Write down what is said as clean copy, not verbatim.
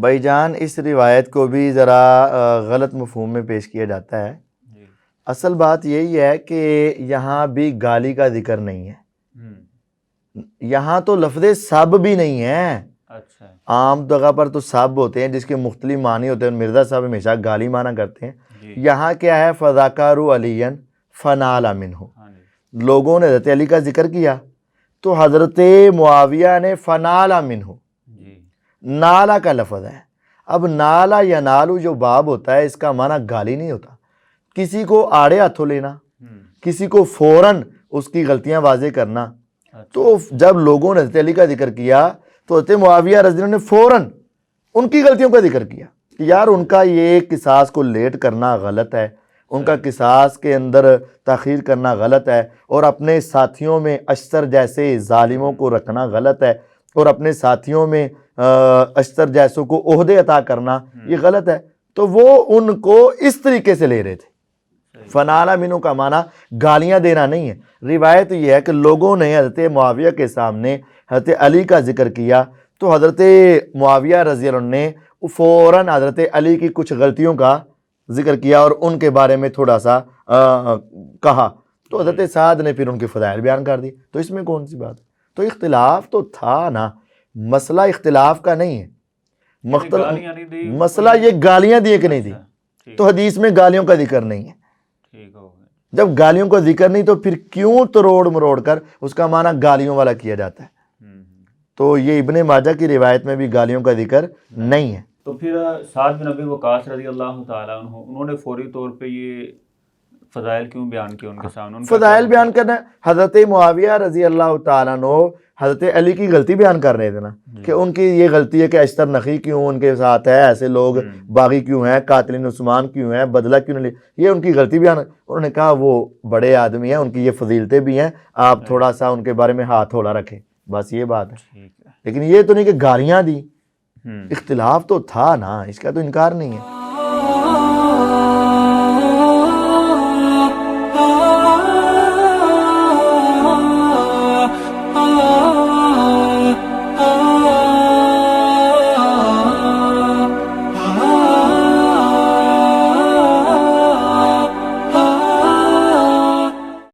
بھائی جان اس روایت کو بھی ذرا غلط مفہوم میں پیش کیا جاتا ہے. اصل بات یہی ہے کہ یہاں بھی گالی کا ذکر نہیں ہے. یہاں تو لفظ سب بھی نہیں ہے. عام جگہ پر تو سب ہوتے ہیں جس کے مختلف معنی ہوتے ہیں. مرزا صاحب ہمیشہ گالی معنی کرتے ہیں. یہاں کیا ہے؟ فذکروا علیٰ فنال منہ. لوگوں نے حضرت علی کا ذکر کیا تو حضرت معاویہ نے فنال منہ. نالا کا لفظ ہے. اب نالا یا نالو جو باب ہوتا ہے اس کا معنی گالی نہیں ہوتا. کسی کو آڑے ہاتھوں لینا، کسی کو فوراً اس کی غلطیاں واضح کرنا. تو جب لوگوں نے حضرت علی کا ذکر کیا تو حضرت معاویہ رضی اللہ عنہ نے فوراً ان کی غلطیوں کا ذکر کیا کہ یار ان کا یہ قصاص کو لیٹ کرنا غلط ہے، ان کا قصاص کے اندر تاخیر کرنا غلط ہے، اور اپنے ساتھیوں میں اشتر جیسے ظالموں کو رکھنا غلط ہے، اور اپنے ساتھیوں میں اشتر جیسوں کو عہدے عطا کرنا یہ غلط ہے. تو وہ ان کو اس طریقے سے لے رہے تھے. فنالا منو کا معنی گالیاں دینا نہیں ہے. روایت یہ ہے کہ لوگوں نے حضرت معاویہ کے سامنے حضرت علی کا ذکر کیا تو حضرت معاویہ رضی اللہ عنہ نے فوراً حضرت علی کی کچھ غلطیوں کا ذکر کیا اور ان کے بارے میں تھوڑا سا کہا. تو حضرت سعد نے پھر ان کے فضائل بیان کر دی. تو اس میں کون سی بات ہے؟ تو اختلاف تو تھا نا. مسئلہ اختلاف کا نہیں ہے. مسئلہ یہ گالیاں دیے کہ نہیں دی. تو حدیث میں گالیوں کا ذکر نہیں ہے. جب گالیوں کا ذکر نہیں تو پھر کیوں تروڑ مروڑ کر اس کا معنی گالیوں والا کیا جاتا ہے؟ تو یہ ابن ماجہ کی روایت میں بھی گالیوں کا ذکر نہیں ہے. تو پھر سعد بن ابی وقاص رضی اللہ تعالیٰ عنہ انہوں نے فوری طور پہ یہ فضائل کیوں بیان کیے ان کے سامنے؟ فضائل بیان کرنا، حضرت معاویہ رضی اللہ تعالیٰ عنہ حضرت علی کی غلطی بیان کر رہے تھے نا کہ ان کی یہ غلطی ہے کہ اشتر نخی کیوں ان کے ساتھ ہے، ایسے لوگ باغی کیوں ہیں، قاتلین عثمان کیوں ہیں، بدلہ کیوں نہیں لے. یہ ان کی غلطی بیان. انہوں نے کہا وہ بڑے آدمی ہیں، ان کی یہ فضیلتیں بھی ہیں، آپ تھوڑا سا ان کے بارے میں ہاتھ ہولہ رکھیں. بس یہ بات ہے. لیکن یہ تو نہیں کہ گالیاں دی. اختلاف تو تھا نا، اس کا تو انکار نہیں ہے.